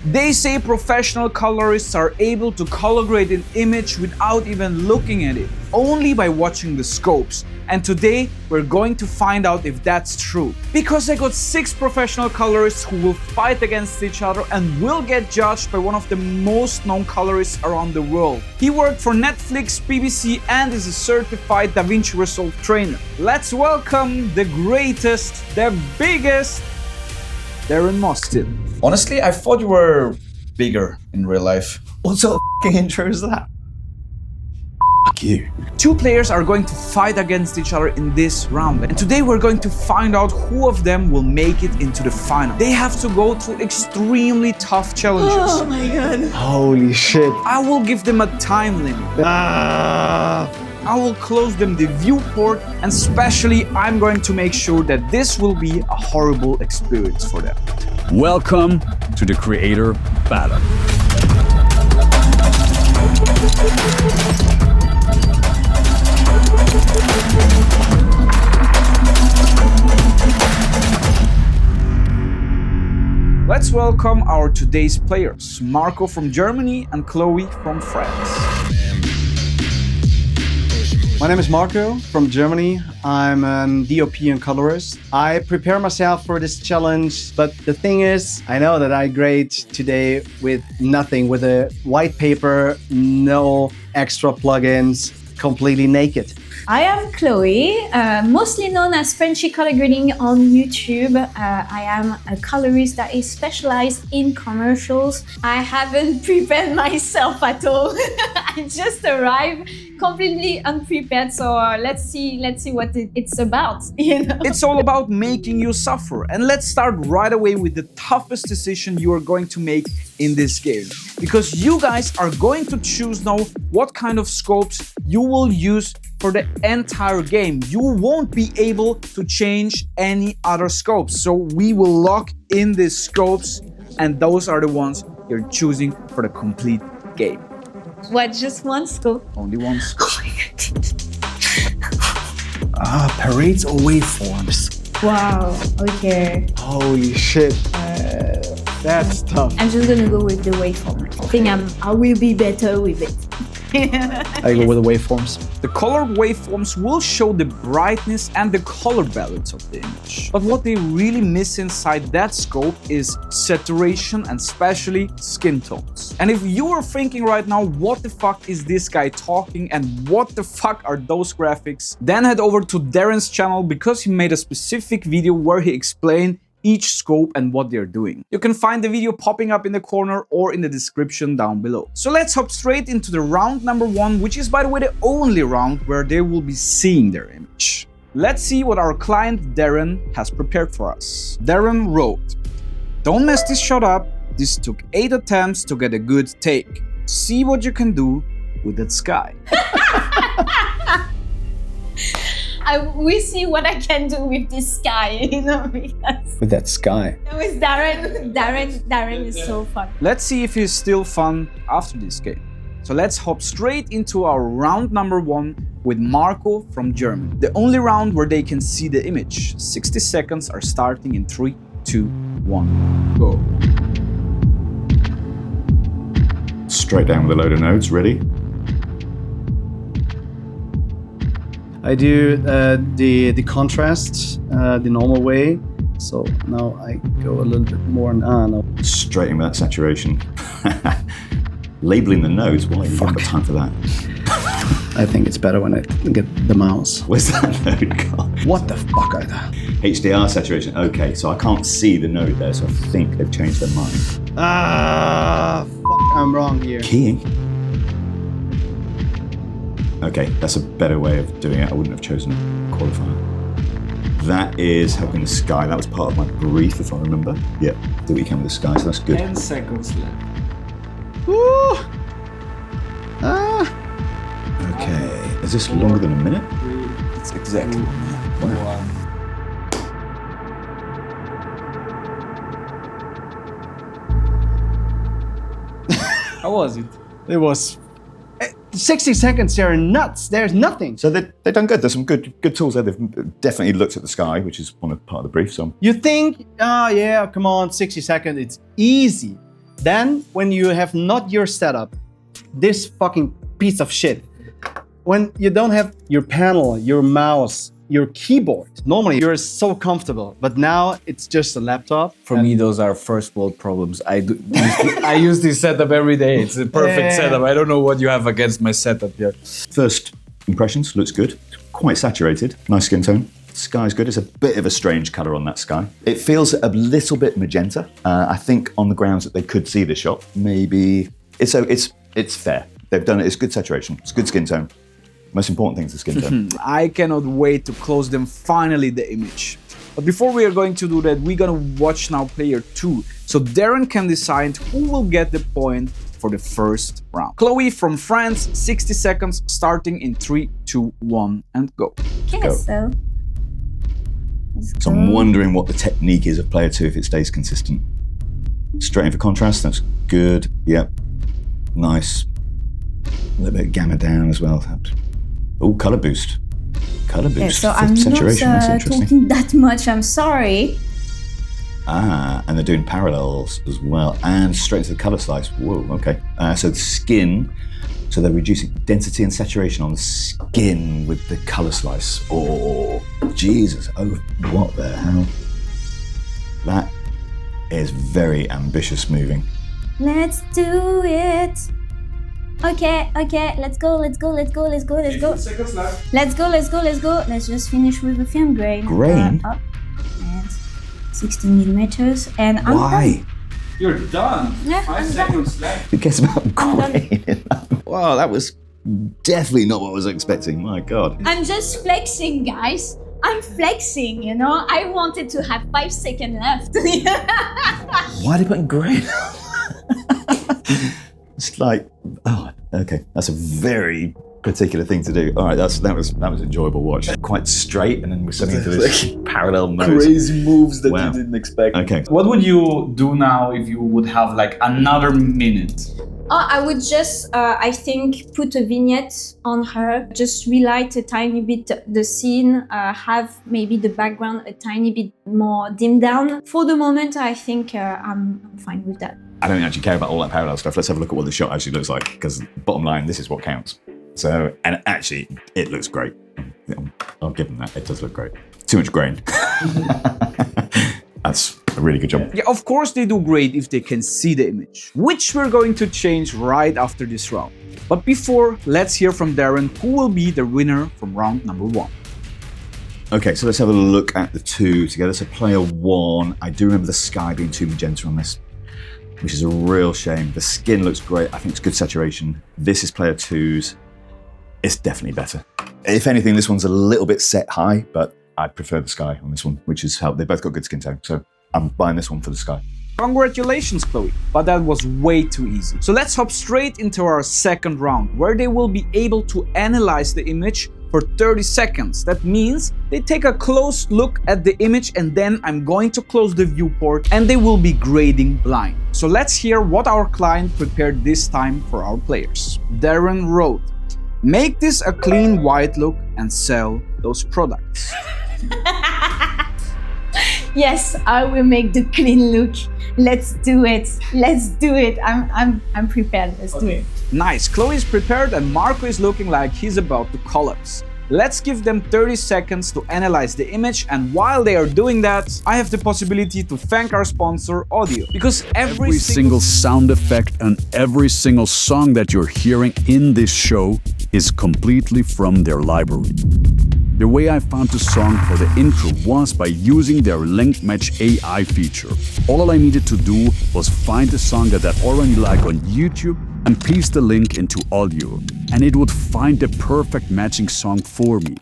They say professional colorists are able to color grade an image without even looking at it, only by watching the scopes. And today we're going to find out if that's true. Because I got 6 professional colorists who will fight against each other and will get judged by one of the most known colorists around the world. He worked for Netflix, BBC, and is a certified DaVinci Resolve trainer. Let's welcome the greatest, the biggest, Darren Mostyn. Honestly, I thought you were bigger in real life. What sort of f***ing intro is that? F*** you. 2 players are going to fight against each other in this round, and today we're going to find out who of them will make it into the final. They have to go through extremely tough challenges. Oh my god. Holy shit. I will give them a time limit. I will close them the viewport, and especially I'm going to make sure that this will be a horrible experience for them. Welcome to the Creator Battle. Let's welcome our today's players, Marco from Germany and Chloé from France. My name is Marco from Germany. I'm an DOP and colorist. I prepare myself for this challenge, but the thing is, I know that I grade today with nothing, with a white paper, no extra plugins, completely naked. I am Chloé, mostly known as Frenchy Color Grading on YouTube. I am a colorist that is specialized in commercials. I haven't prepared myself at all. I just arrived completely unprepared, so let's see what it's about. You know? It's all about making you suffer, and let's start right away with the toughest decision you are going to make in this game, because you guys are going to choose now what kind of scopes you will use for the entire game. You won't be able to change any other scopes, so we will lock in these scopes, and those are the ones you're choosing for the complete game. What, just one scope? Only one scope. Parades or waveforms? Wow, okay. Holy shit. That's tough. I'm just gonna go with the waveform. I think I will be better with it. I go with the waveforms. The color waveforms will show the brightness and the color balance of the image. But what they really miss inside that scope is saturation and especially skin tones. And if you are thinking right now, what the fuck is this guy talking and what the fuck are those graphics? Then head over to Darren's channel, because he made a specific video where he explained each scope and what they're doing. You can find the video popping up in the corner or in the description down below. So let's hop straight into the round number 1, which is, by the way, the only round where they will be seeing their image. Let's see what our client Darren has prepared for us. Darren wrote, "Don't mess this shot up. This took 8 attempts to get a good take. See what you can do with that sky." We see what I can do with this sky, you know, because With that sky. that was Darren is so fun. Let's see if he's still fun after this game. So let's hop straight into our round number 1 with Marco from Germany. The only round where they can see the image. 60 seconds are starting in 3, 2, 1, go. Straight down with a load of nodes, ready? I do the contrast the normal way. So now I go a little bit more no. Straight in with that saturation. Labeling the nodes, why? You haven't got time for that. I think it's better when I get the mouse. Where's that node gone? What the fuck are that? HDR saturation. Okay, so I can't see the node there, so I think they've changed their mind. Fuck, I'm wrong here. Keying. Okay, that's a better way of doing it. I wouldn't have chosen a qualifier. That is helping the sky. That was part of my brief, if I remember. Yeah, do what you can with the sky, so that's good. 10 seconds left. Woo! Okay, is this longer than a minute? It's exactly 1 minute. Wow. How was it? It was 60 seconds. They're nuts. There's nothing. So they've done good. There's some good tools there. They've definitely looked at the sky, which is part of the brief. So You think, yeah, come on, 60 seconds, it's easy. Then, when you have not your setup, this fucking piece of shit, when you don't have your panel, your mouse, your keyboard, normally you're so comfortable, but now it's just a laptop. For me, those are first world problems. I use this setup every day. It's a perfect setup. I don't know what you have against my setup here. First impressions, looks good. Quite saturated, nice skin tone. Sky's good. It's a bit of a strange color on that sky. It feels a little bit magenta. I think on the grounds that they could see the shot, maybe it's fair. They've done it. It's good saturation. It's good skin tone. Most important thing is the skin tone. I cannot wait to close them finally the image. But before we are going to do that, we're gonna watch now player 2. So Darren can decide who will get the point for the first round. Chloé from France, 60 seconds, starting in 3, 2, 1, and go. Okay, Go. so So I'm wondering what the technique is of player 2 if it stays consistent. Straight in for contrast, that's good. Yep, nice. A little bit of gamma down as well. Oh, color boost. Color boost. Okay, so for I'm saturation. That's not interesting. talking that much, I'm sorry. Ah, and they're doing parallels as well, and straight into the color slice. Whoa, okay. So the skin, so they're reducing density and saturation on the skin with the color slice. Oh, Jesus. Oh, what the hell? That is very ambitious moving. Let's do it. Okay, let's go. Seconds left. Let's go. Let's just finish with the film grain. Grain? Up and 16 millimeters. And I'm Why? done. You're done. Yeah, 5 I'm seconds left. Who cares about done. grain in that? Wow, that was definitely not what I was expecting. My God. I'm just flexing, guys. I'm flexing, you know? I wanted to have 5 seconds left. Why are they putting grain? It's like, oh, okay. That's a very particular thing to do. All right, that was enjoyable watch. Quite straight, and then we're suddenly into this parallel mode. Crazy moves that Wow. you didn't expect. Okay. What would you do now if you would have like another minute? I would just, I think, put a vignette on her, just relight a tiny bit the scene, have maybe the background a tiny bit more dimmed down. For the moment, I think I'm fine with that. I don't actually care about all that parallel stuff. Let's have a look at what the shot actually looks like, because bottom line, this is what counts. So, and actually, it looks great. I'll give them that. It does look great. Too much grain. That's a really good job. Yeah, of course they do great if they can see the image, which we're going to change right after this round. But before, let's hear from Darren who will be the winner from round number 1. Okay, so let's have a look at the two together. So player 1, I do remember the sky being too magenta on this, which is a real shame. The skin looks great. I think it's good saturation. This is player 2's. It's definitely better. If anything, this one's a little bit set high, but I prefer the sky on this one, which is how they both got good skin tone. So I'm buying this one for the sky. Congratulations, Chloé, but that was way too easy. So let's hop straight into our second round, where they will be able to analyze the image for 30 seconds. That means they take a close look at the image, and then I'm going to close the viewport and they will be grading blind. So let's hear what our client prepared this time for our players. Darren wrote, "Make this a clean white look and sell those products." Yes, I will make the clean look. Let's do it. I'm prepared. Let's do it. Nice, Chloé is prepared and Marco is looking like he's about to collapse. Let's give them 30 seconds to analyze the image, and while they are doing that, I have the possibility to thank our sponsor, Audio, because every single sound effect and every single song that you're hearing in this show is completely from their library. The way I found the song for the intro was by using their link match AI feature. All I needed to do was find the song that I already like on YouTube and paste the link into Audio, and it would find the perfect matching song for me.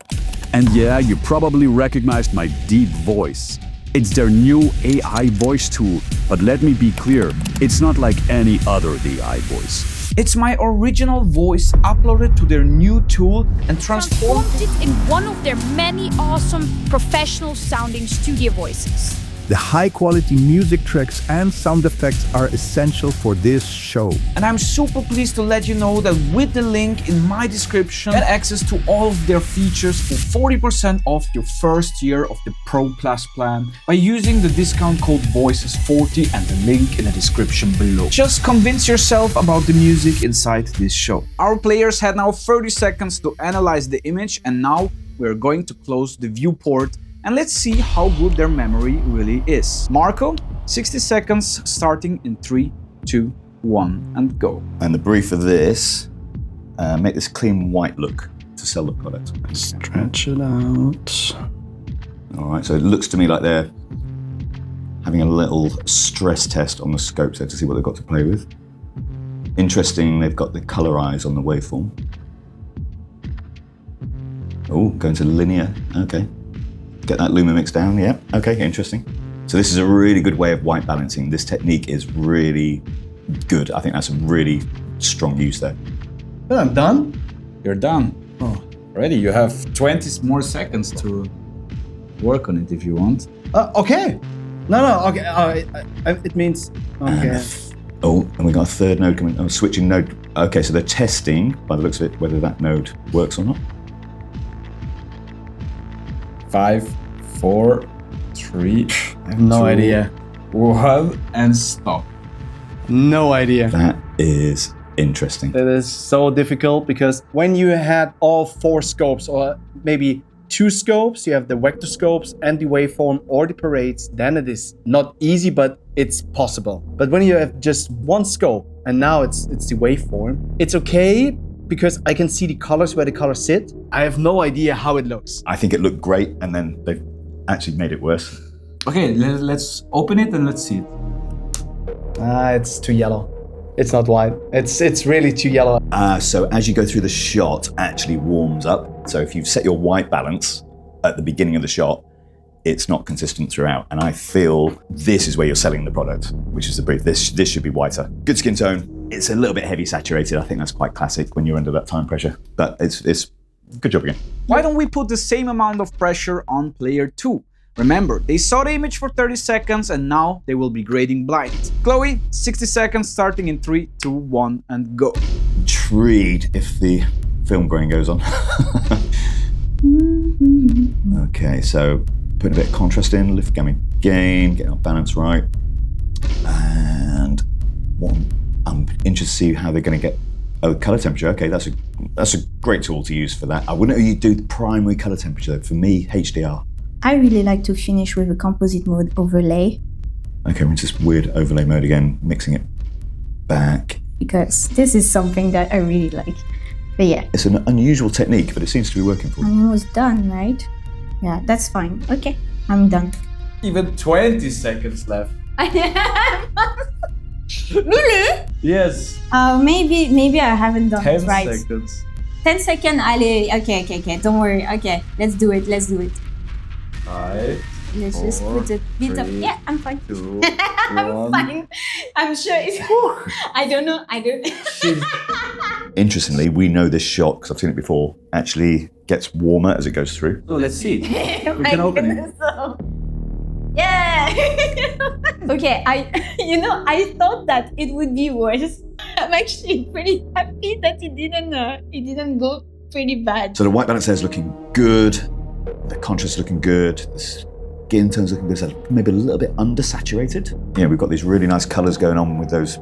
And yeah, you probably recognized my deep voice. It's their new AI voice tool, but let me be clear, it's not like any other AI voice. It's my original voice uploaded to their new tool and transformed it in one of their many awesome professional sounding studio voices. The high-quality music tracks and sound effects are essential for this show. And I'm super pleased to let you know that with the link in my description, get access to all of their features for 40% off your first year of the Pro Plus plan by using the discount code VOICES40 and the link in the description below. Just convince yourself about the music inside this show. Our players had now 30 seconds to analyze the image, and now we're going to close the viewport and let's see how good their memory really is. Marco, 60 seconds starting in 3, 2, 1 and go. And the brief for this, make this clean white look to sell the product. Stretch it out. All right, so it looks to me like they're having a little stress test on the scopes there to see what they've got to play with. Interesting, they've got the colorize on the waveform. Oh, going to linear, okay. Get that luma mix down, yeah, okay, interesting. So this is a really good way of white balancing. This technique is really good. I think that's a really strong use there. Well, I'm done. You're done. Oh, ready? You have 20 more seconds to work on it if you want. Okay. No, okay. It means, okay. And we got a third node coming, switching node. Okay, so they're testing, by the looks of it, whether that node works or not. 5, 4, 3, I have no idea. 1 and stop. No idea. That is interesting. It is so difficult because when you had all 4 scopes or maybe 2 scopes, you have the vector scopes and the waveform or the parades, then it is not easy, but it's possible. But when you have just 1 scope and now it's the waveform, it's okay because I can see the colors where the colors sit. I have no idea how it looks. I think it looked great and then they've actually made it worse. Okay, let's open it and let's see it. It's too yellow. It's not white. It's really too yellow. So as you go through the shot, actually warms up. So if you've set your white balance at the beginning of the shot, it's not consistent throughout. And I feel this is where you're selling the product, which is the brief. This should be whiter. Good skin tone. It's a little bit heavy saturated. I think that's quite classic when you're under that time pressure. But it's good job again. Why don't we put the same amount of pressure on player 2? Remember, they saw the image for 30 seconds and now they will be grading blind. Chloé, 60 seconds starting in 3, 2, 1 and go. Intrigued if the film grain goes on. Okay, so putting a bit of contrast in, lift gamma gain, getting our balance right. And I'm interested to see how they're going to get color temperature. Okay, that's a great tool to use for that. I wouldn't know you do the primary color temperature though. For me, HDR. I really like to finish with a composite mode overlay. Okay, we're into this weird overlay mode again, mixing it back. Because this is something that I really like. But yeah. It's an unusual technique, but it seems to be working for me. I'm almost done, right? Yeah, that's fine. Okay, I'm done. Even 20 seconds left. Really? Yes. Maybe I haven't done 10 it right. seconds. 10 seconds, allez. Okay, don't worry. Okay, let's do it. 5, Let's just put a bit of... Yeah, I'm fine. 2, I'm fine. I'm sure it's... I don't know. Interestingly, we know this shot, because I've seen it before, actually gets warmer as it goes through. So let's see it. We can open it. Yeah. Okay, I thought that it would be worse. I'm actually pretty happy that it didn't go pretty bad. So the white balance there is looking good. The contrast is looking good. The skin tone's looking good. So maybe a little bit undersaturated. Yeah, we've got these really nice colors going on with those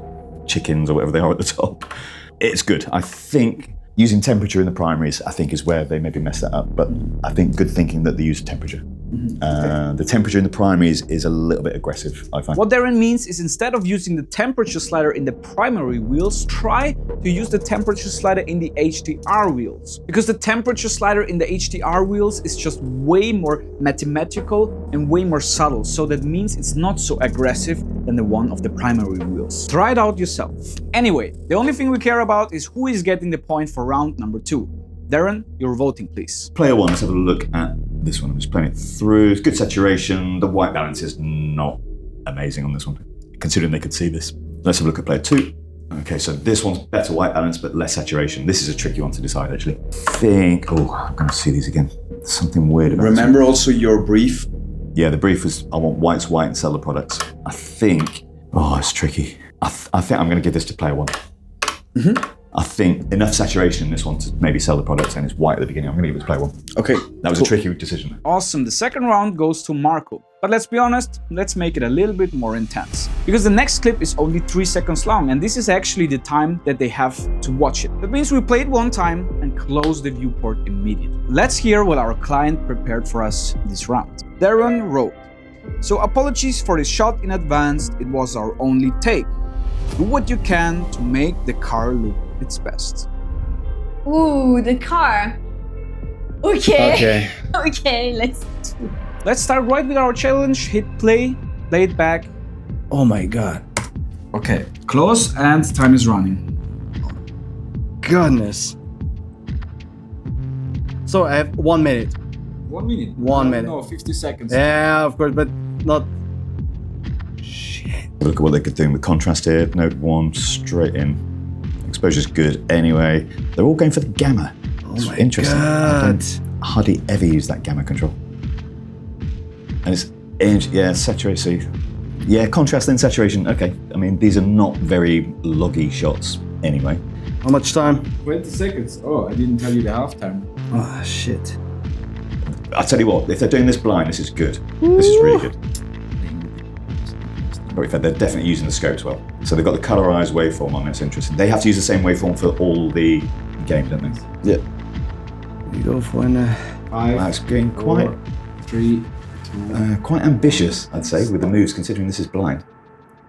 chickens or whatever they are at the top. It's good. I think using temperature in the primaries, I think is where they maybe messed that up. But I think good thinking that they use temperature. The temperature in the primaries is a little bit aggressive, I find. What Darren means is instead of using the temperature slider in the primary wheels, try to use the temperature slider in the HDR wheels. Because the temperature slider in the HDR wheels is just way more mathematical and way more subtle. So that means it's not so aggressive than the one of the primary wheels. Try it out yourself. Anyway, the only thing we care about is who is getting the point for round number 2. Darren, you're voting, please. Player 1, let's have a look at this one. I'm just playing it through. It's good saturation. The white balance is not amazing on this one, considering they could see this. Let's have a look at player 2. Okay, so this one's better white balance, but less saturation. This is a tricky one to decide, actually. I'm going to see these again. There's something weird about Remember also your brief. Yeah, the brief was I want whites white and sell the products. I think, it's tricky. I think I'm going to give this to player 1. I think enough saturation in this one to maybe sell the products, and it's white at the beginning. I'm going to give it to player 1. Okay. That was a tricky decision. Awesome. The second round goes to Marco. But let's be honest, let's make it a little bit more intense. Because the next clip is only 3 seconds long, and this is actually the time that they have to watch it. That means we play it one time and close the viewport immediately. Let's hear what our client prepared for us this round. Darren wrote, "So apologies for this shot in advance, it was our only take. Do what you can to make the car look its best." Ooh, the car. Okay. Okay. Okay, Let's start right with our challenge. Hit play it back. Oh my god. Okay, close and time is running. Goodness. So I have 1 minute. 1 minute. 1 minute. No, 50 seconds. Yeah, of course, but not. Shit. Look at what they could do with contrast here. Note 1 straight in. Exposure's good anyway. They're all going for the gamma. It's my interesting. I God. don't hardly ever use that gamma control. And it's saturated. Yeah, contrast then saturation. Okay. I mean, these are not very loggy shots anyway. How much time? 20 seconds. Oh, I didn't tell you the halftime. Oh, shit. I'll tell you what, if they're doing this blind, this is good. This is really good. But in fact, they're definitely using the scope as well. So they've got the colorized waveform on, that's interesting. They have to use the same waveform for all the games, don't they? Yeah. We go for an. 5, That's getting quite 3, 2. quite ambitious, I'd say, with the moves, considering this is blind.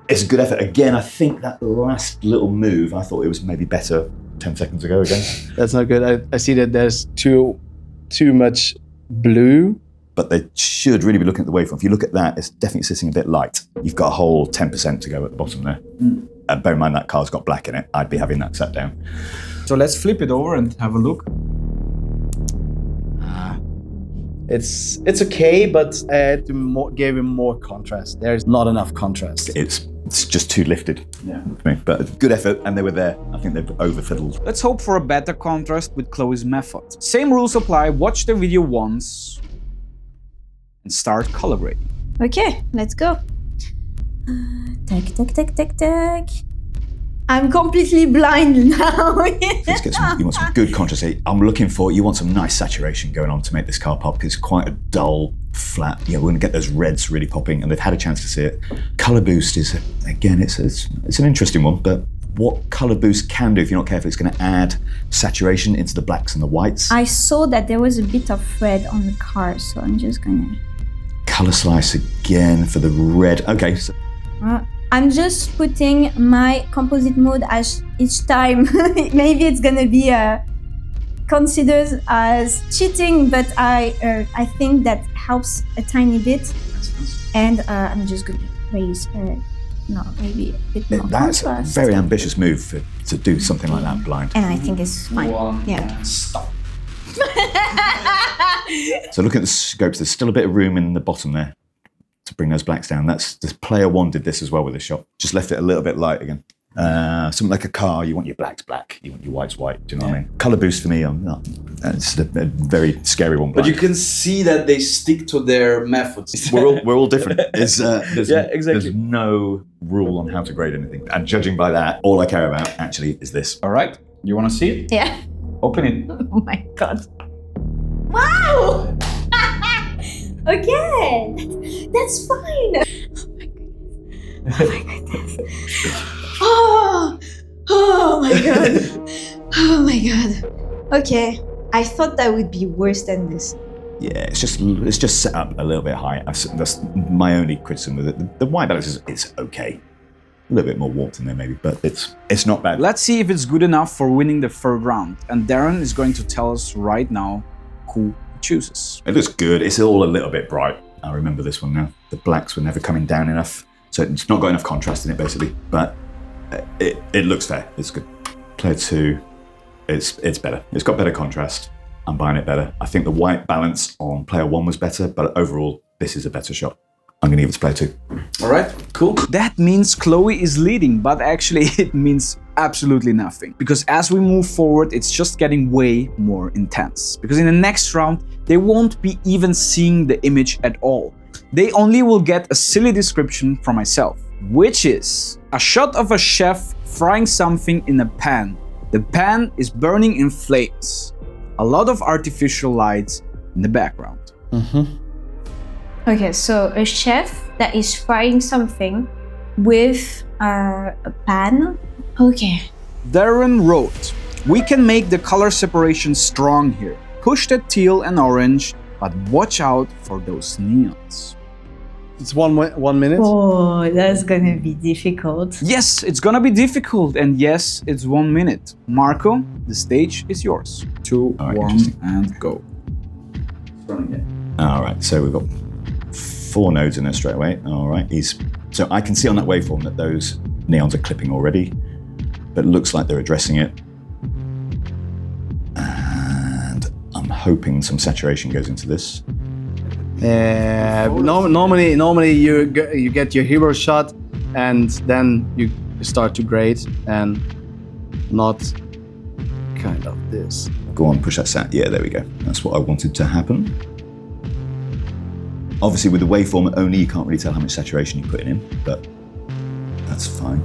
It's a good effort. Again, I think that last little move, I thought it was maybe better 10 seconds ago again. That's not good. I see that there's too much blue. But they should really be looking at the waveform. If you look at that, it's definitely sitting a bit light. You've got a whole 10% to go at the bottom there. Bear in mind that car's got black in it. I'd be having that set down. So let's flip it over and have a look. It's okay, but I had to give him more contrast. There's not enough contrast. It's just too lifted for me. But good effort, and they were there. I think they've over-fiddled. Let's hope for a better contrast with Chloe's method. Same rules apply. Watch the video once and start color grading. Okay, let's go. Tack. I'm completely blind now. Let's get you want some good contrast here. You want some nice saturation going on to make this car pop, because it's quite a dull, flat. Yeah, we're going to get those reds really popping, and they've had a chance to see it. Color boost is, again, it's an interesting one, but what color boost can do, if you're not careful, it's going to add saturation into the blacks and the whites. I saw that there was a bit of red on the car, so I'm just gonna... Color slice again for the red. Okay. So I'm just putting my composite mode as each time. Maybe it's gonna be considered as cheating, but I think that helps a tiny bit. And I'm just gonna raise maybe a bit more that's contrast. a very ambitious move to do something like that blind. And I think it's fine. Yeah. Stop. So look at the scopes, there's still a bit of room in the bottom there to bring those blacks down. That's the player 1 did this as well with this shot. Just left it a little bit light again. Something like a car, you want your blacks black, you want your whites white. Do you know what I mean? Color boost for me, I'm not. It's a very scary one. But blind. you can see that they stick to their methods. We're all different. There's exactly. There's no rule on how to grade anything. And judging by that, all I care about actually is this. All right, you want to see it? Yeah. Open it. Oh my god. Wow! Okay, that's fine. Oh my goodness. Oh my god. Oh my god. Okay, I thought that would be worse than this. Yeah, it's just set up a little bit high. That's my only criticism with it. The white balance is okay. A little bit more warped in there maybe, but it's not bad. Let's see if it's good enough for winning the third round. And Darren is going to tell us right now who he chooses. It looks good. It's all a little bit bright. I remember this one now. The blacks were never coming down enough, so it's not got enough contrast in it basically. But it looks fair. It's good. Player 2, it's better. It's got better contrast. I'm buying it better. I think the white balance on player 1 was better, but overall this is a better shot. I'm gonna give it to player 2. All right, cool. That means Chloe is leading, but actually it means absolutely nothing. Because as we move forward, it's just getting way more intense. Because in the next round, they won't be even seeing the image at all. they only will get a silly description from myself, which is a shot of a chef frying something in a pan. The pan is burning in flames. A lot of artificial lights in the background. Okay, so a chef that is frying something with a pan. Okay. Darren wrote, we can make the color separation strong here. Push the teal and orange, but watch out for those neons. It's 1 minute. Oh, that's gonna be difficult. Yes, it's gonna be difficult, and yes, it's 1 minute. Marco, the stage is yours. 2, All right, 1, and go. All right, so we've got 4 nodes in there straight away. All right, so I can see on that waveform that those neons are clipping already, but it looks like they're addressing it. And I'm hoping some saturation goes into this. Normally you get your hero shot, and then you start to grade, and not kind of this. Go on, push that sat. Yeah, there we go. That's what I wanted to happen. Obviously, with the waveform only, you can't really tell how much saturation you're putting in, but that's fine.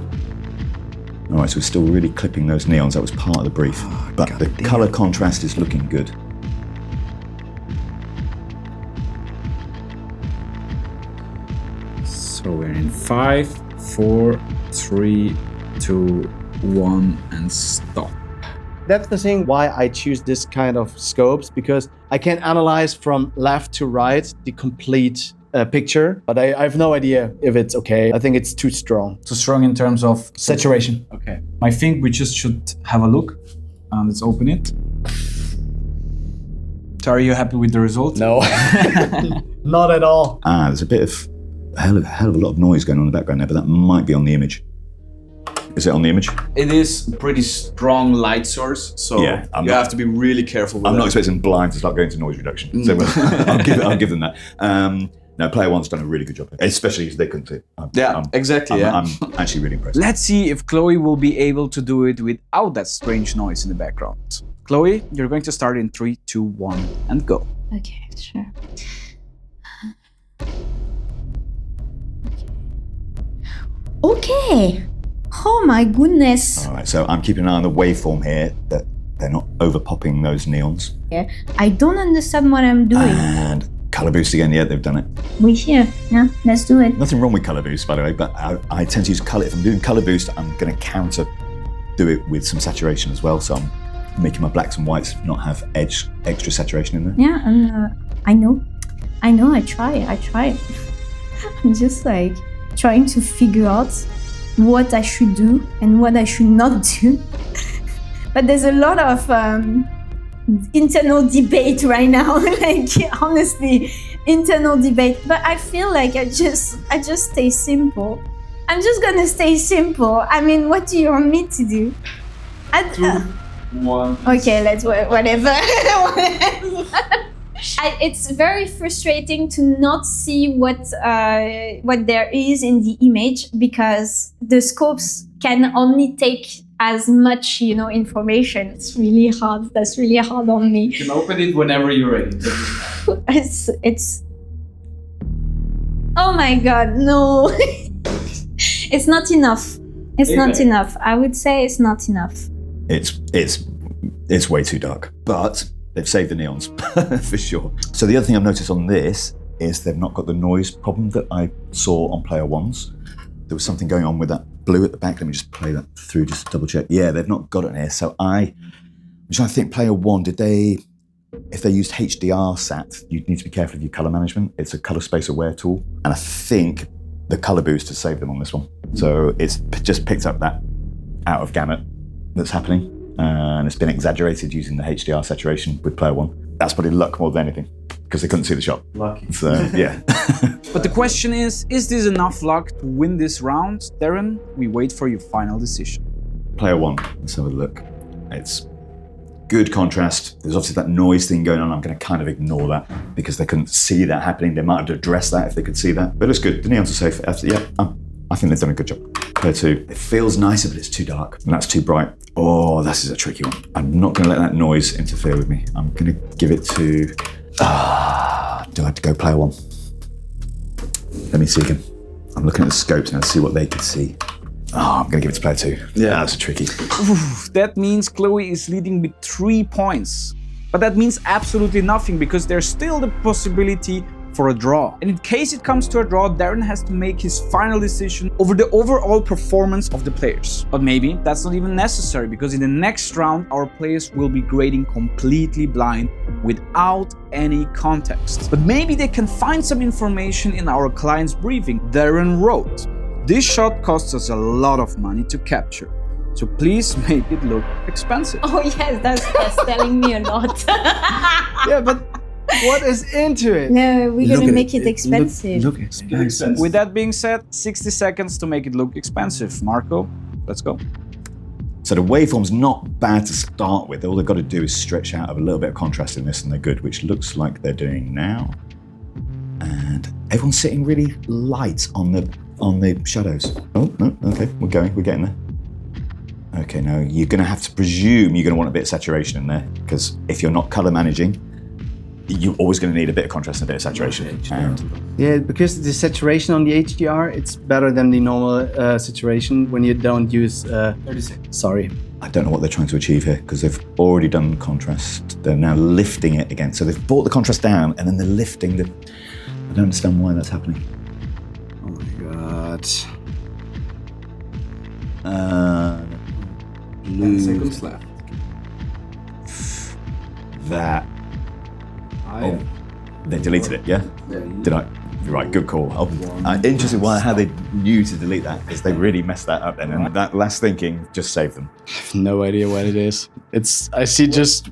All right, so we're still really clipping those neons. That was part of the brief, but the color contrast is looking good. So we're in 5, 4, 3, 2, 1, and stop. That's the thing why I choose this kind of scopes, because I can analyze from left to right the complete picture, but I have no idea if it's okay. I think it's too strong. Too strong in terms of Saturation. Okay. I think we just should have a look. Let's open it. So are you happy with the result? No, not at all. There's a bit of a hell of a lot of noise going on in the background there, but that might be on the image. Is it on the image? It is a pretty strong light source, so Yeah, you have to be really careful with I'm that. not expecting blind to start going to noise reduction, so I'll give them that. No, player one's done a really good job, especially if they couldn't see it. Exactly. I'm actually really impressed. Let's see if Chloe will be able to do it without that strange noise in the background. Chloe, you're going to start in 3, 2, 1, and go. Okay, sure. Okay. Oh my goodness. All right, so I'm keeping an eye on the waveform here, that they're not over-popping those neons. Yeah. I don't understand what I'm doing. And color boost again, yeah, they've done it. We here. Yeah, let's do it. Nothing wrong with color boost, by the way, but I tend to use color. If I'm doing color boost, I'm going to do it with some saturation as well. So I'm making my blacks and whites not have extra saturation in there. Yeah, and I know. I try. I'm just like trying to figure out what I should do and what I should not do. But there's a lot of internal debate right now. Like honestly, internal debate. But I feel like I just stay simple. I'm just gonna stay simple. I mean, what do you want me to do? 2, 1. Okay, let's whatever. It's very frustrating to not see what there is in the image, because the scopes can only take as much, information. It's really hard. That's really hard on me. You can open it whenever you're ready. It's. Oh my God, no! It's not enough. It's not enough. I would say it's not enough. It's way too dark, but they've saved the neons for sure. So the other thing I've noticed on this is they've not got the noise problem that I saw on player one's. There was something going on with that blue at the back. Let me just play that through just to double check. Yeah, they've not got it in here. So I'm trying to think, player one, if they used HDR sat, you'd need to be careful of your color management. It's a color space aware tool. And I think the color boost has saved them on this one. So it's just picked up that out of gamut that's happening. And it's been exaggerated using the HDR saturation with player one. That's probably luck more than anything, because they couldn't see the shot. Lucky. So, yeah. But the question is this enough luck to win this round? Darren, we wait for your final decision. Player one, let's have a look. It's good contrast. There's obviously that noise thing going on. I'm going to kind of ignore that because they couldn't see that happening. They might have addressed that if they could see that. But it's good. The neons are safe. Yeah, I think they've done a good job. Player two, it feels nicer, but it's too dark. And that's too bright. Oh, this is a tricky one. I'm not going to let that noise interfere with me. I'm going to give it to... do I have to go player one? Let me see again. I'm looking at the scopes now to see what they could see. Oh, I'm going to give it to player 2. Yeah, that's tricky. Oof, that means Chloé is leading with 3 points. But that means absolutely nothing because there's still the possibility for a draw. And in case it comes to a draw, Darren has to make his final decision over the overall performance of the players. But maybe that's not even necessary because in the next round, our players will be grading completely blind without any context. But maybe they can find some information in our client's briefing. Darren wrote, "This shot costs us a lot of money to capture. So please make it look expensive." Oh yes, that's telling me a lot. Yeah, but what is into it? No, we're gonna make it expensive. Look expensive. With that being said, 60 seconds to make it look expensive. Marco, let's go. So the waveform's not bad to start with. All they've got to do is stretch out a little bit of contrast in this and they're good, which looks like they're doing now. And everyone's sitting really light on the shadows. Oh, no, okay, we're getting there. Okay, now you're gonna have to presume you're gonna want a bit of saturation in there because if you're not color managing, you're always gonna need a bit of contrast and a bit of saturation. And Yeah, because the saturation on the HDR, it's better than the normal saturation when you don't use 30 seconds. Sorry. I don't know what they're trying to achieve here because they've already done contrast. They're now lifting it again. So they've brought the contrast down and then they're lifting the... I don't understand why that's happening. Oh my god. 10 seconds left. That. Oh, they deleted it, yeah? Did I? Right, good call. Oh, interesting how they knew to delete that because they really messed that up then. And that last thinking just saved them. I have no idea what it is. I see just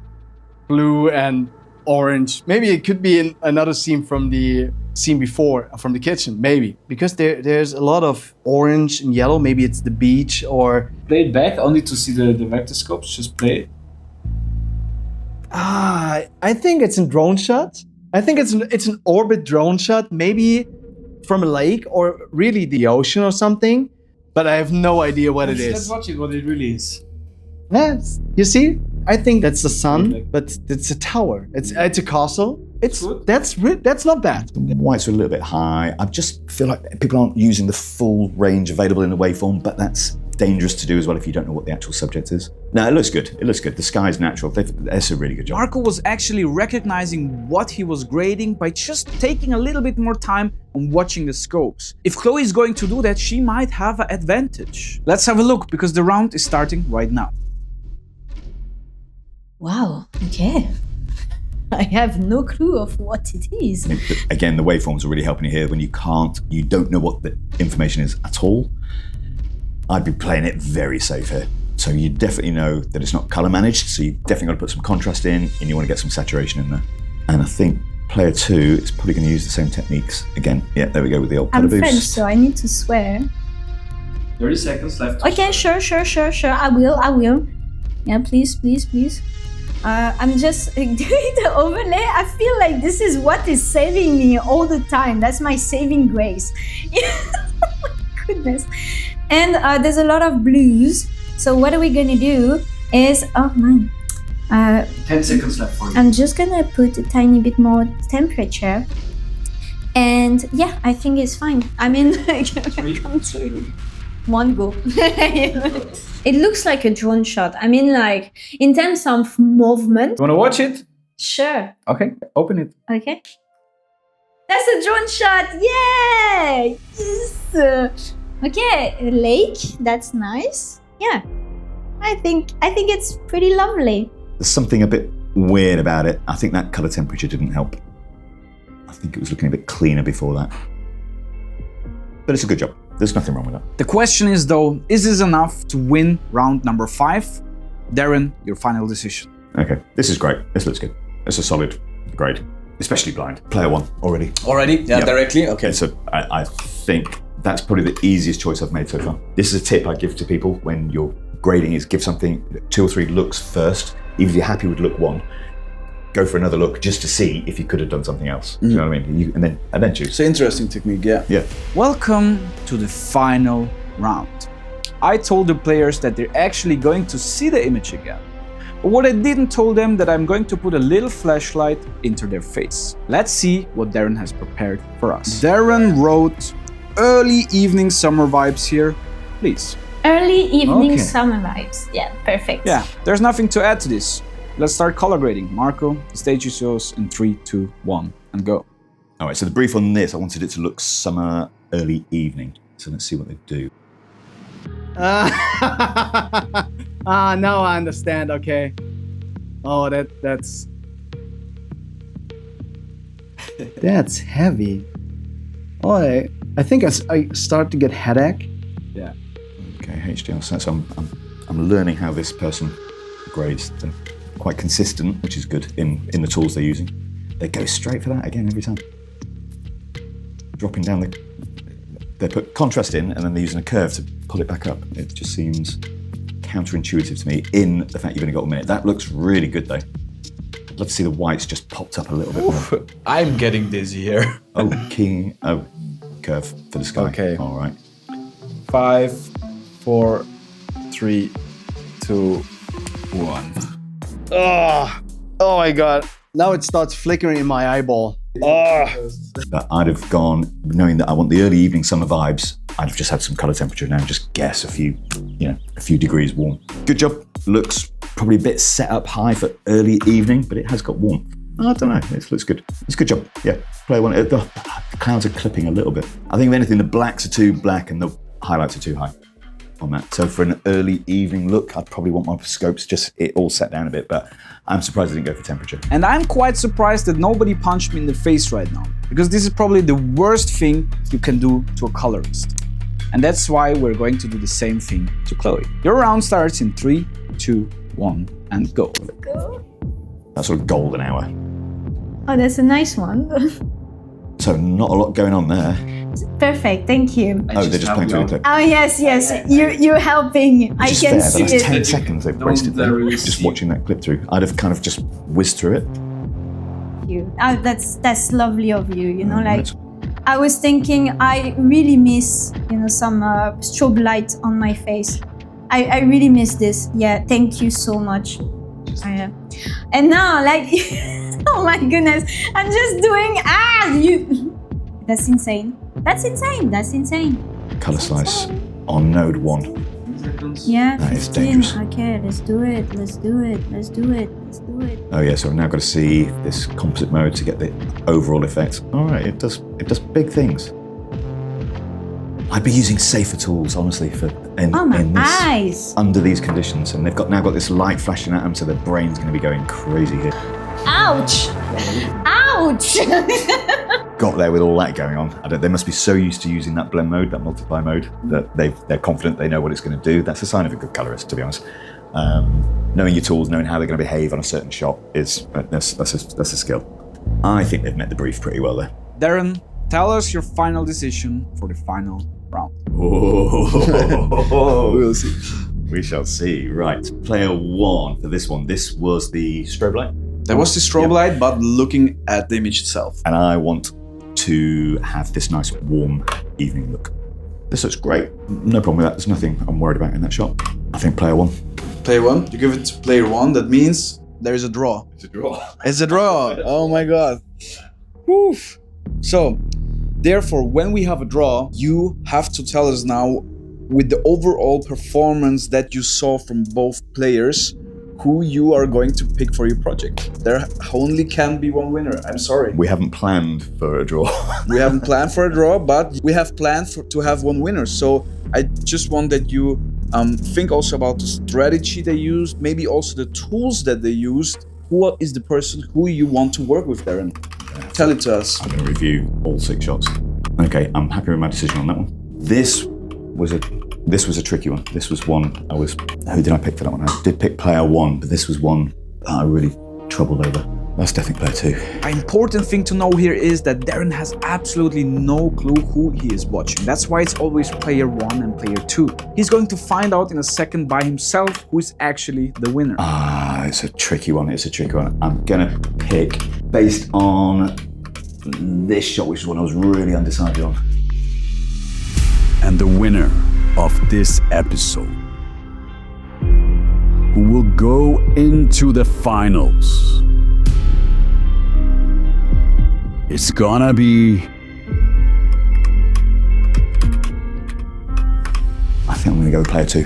blue and orange. Maybe it could be in another scene from the scene before, from the kitchen, maybe. Because there's a lot of orange and yellow. Maybe it's the beach or... Play it back only to see the vector scopes. Just play it. I think it's a drone shot. I think it's an orbit drone shot, maybe from a lake or really the ocean or something. But I have no idea what it is. Let's watch it, what it really is. Yes, you see? I think that's the sun, but it's a tower. It's a castle. That's not bad. The whites are a little bit high. I just feel like people aren't using the full range available in the waveform, but that's dangerous to do as well if you don't know what the actual subject is. No, it looks good. It looks good. The sky's natural. That's a really good job. Marco was actually recognizing what he was grading by just taking a little bit more time and watching the scopes. If Chloé is going to do that, she might have an advantage. Let's have a look because the round is starting right now. Wow, okay. I have no clue of what it is. Again, the waveforms are really helping you here when you don't know what the information is at all. I'd be playing it very safe here. So you definitely know that it's not color managed, so you definitely got to put some contrast in and you want to get some saturation in there. And I think player 2 is probably going to use the same techniques. Again, yeah, there we go with the old color boost. I'm French, so I need to swear. 30 seconds left. Okay, sure. I will. Yeah, please. I'm just doing the overlay. I feel like this is what is saving me all the time. That's my saving grace. Oh my goodness. And there's a lot of blues. So what are we gonna do is, 10 seconds left for you. I'm just gonna put a tiny bit more temperature. And yeah, I think it's fine. I mean, one go. It looks like a drone shot. I mean, like, in terms of movement. You wanna watch it? Sure. Okay, open it. Okay. That's a drone shot. Yay! Yes. Okay, a lake. That's nice. Yeah. I think it's pretty lovely. There's something a bit weird about it. I think that color temperature didn't help. I think it was looking a bit cleaner before that. But it's a good job. There's nothing wrong with that. The question is though, is this enough to win round number 5? Darren, your final decision. Okay, this is great. This looks good. It's a solid grade, especially blind. Player 1 already. Already? Yeah, Yep. directly? Okay. So I think that's probably the easiest choice I've made so far. This is a tip I give to people when you're grading is give something 2 or 3 looks first. Even if you're happy with look 1, go for another look just to see if you could have done something else. Do you know what I mean? And then choose. It's an interesting technique, yeah. Yeah. Welcome to the final round. I told the players that they're actually going to see the image again. But what I didn't tell them that I'm going to put a little flashlight into their face. Let's see what Darren has prepared for us. Darren wrote early evening summer vibes here, please. Early evening summer vibes. Yeah, perfect. Yeah, there's nothing to add to this. Let's start color grading. Marco, the stage is yours in 3, 2, 1, and go. All right, so the brief on this, I wanted it to look summer, early evening. So let's see what they do. Now I understand. Okay. Oh, that's that's heavy. Oh, I think I start to get headache. Yeah. Okay, HDR. So I'm learning how this person grades. They're quite consistent, which is good in the tools they're using. They go straight for that again every time. Dropping down they put contrast in and then they're using a curve to pull it back up. It just seems counterintuitive to me in the fact you've only got a minute. That looks really good though. I'd love to see the whites just popped up a little bit more. I'm getting dizzy here. Curve for the sky. Okay. All right. 5, 4, 3, 2, 1. Oh my god. Now it starts flickering in my eyeball. But I'd have gone, knowing that I want the early evening summer vibes, I'd have just had some color temperature now and just guess a few degrees warm. Good job. Looks probably a bit set up high for early evening, but it has got warmth. I don't know, it looks good. It's a good job. Yeah, player one. The clouds are clipping a little bit. I think if anything, the blacks are too black and the highlights are too high on that. So for an early evening look, I'd probably want my scopes just it all set down a bit, but I'm surprised I didn't go for temperature. And I'm quite surprised that nobody punched me in the face right now, because this is probably the worst thing you can do to a colorist. And that's why we're going to do the same thing to Chloe. Your round starts in 3, 2, 1, and go. That sort of golden hour. Oh, that's a nice one. So not a lot going on there. Perfect, thank you. Oh, they're just playing through the clip. Oh yes, you're helping. Which I is can fair, see but that's it. 10 seconds they've wasted there, just watching that clip through. I'd have kind of just whizzed through it. Oh, that's lovely of you. You know, like That's- I was thinking, I really miss some strobe light on my face. I really miss this. Yeah, thank you so much. And now, like, oh my goodness, I'm just doing That's insane. That's insane. That's insane. Colour slice on node 1. Yeah, That is 15. dangerous. Okay, let's do it. Let's do it. Let's do it. Let's do it. Oh yeah, so I've now got to see this composite mode to get the overall effect. All right, it does big things. I'd be using safer tools, honestly, in this Eyes. under these conditions, and they've now got this light flashing at them, so their brain's going to be going crazy here. Ouch! Ouch! Got there with all that going on. They must be so used to using that blend mode, that multiply mode, that they're confident they know what it's going to do. That's a sign of a good colorist, to be honest. Knowing your tools, knowing how they're going to behave on a certain shot that's a skill. I think they've met the brief pretty well there. Darren, tell us your final decision for the final round. We'll see. We shall see. Right, player 1 for this one. This was the strobe light. That was the strobe light, but looking at the image itself. And I want to have this nice warm evening look. This looks great. No problem with that. There's nothing I'm worried about in that shot. I think player 1. Player 1, you give it to player 1, that means there is a draw. It's a draw. It's a draw. Oh my god. Woof. So, therefore, when we have a draw, you have to tell us now, with the overall performance that you saw from both players, who you are going to pick for your project. There only can be one winner. I'm sorry. We haven't planned for a draw. We haven't planned for a draw, but we have planned to have one winner. So I just want that you think also about the strategy they used, maybe also the tools that they used. Who is the person who you want to work with, Darren? Tell it to us. I'm going to review all 6 shots. Okay, I'm happy with my decision on that one. This was a tricky one. This was one who did I pick for that one? I did pick player 1, but this was one that I really troubled over. That's definitely player 2. An important thing to know here is that Darren has absolutely no clue who he is watching. That's why it's always player 1 and player 2. He's going to find out in a second by himself who is actually the winner. It's a tricky one. I'm gonna pick based on this shot, which is one I was really undecided on. And the winner of this episode who will go into the finals. It's gonna be... I think I'm going to go with player 2.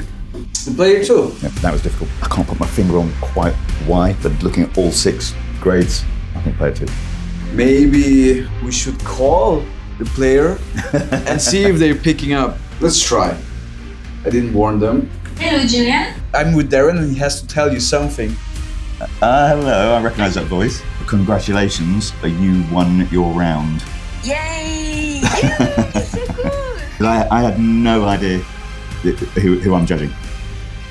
The player 2. Yeah, that was difficult. I can't put my finger on quite why, but looking at all 6 grades, I think player 2. Maybe we should call the player and see if they're picking up. Let's try. I didn't warn them. Hello, Julian. I'm with Darren and he has to tell you something. Hello, I recognise that voice. Congratulations, you won your round. Yay! So cool! I had no idea who I'm judging.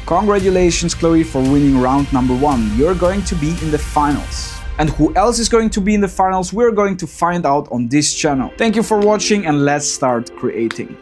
Congratulations, Chloe, for winning round number 1. You're going to be in the finals. And who else is going to be in the finals, we're going to find out on this channel. Thank you for watching and let's start creating.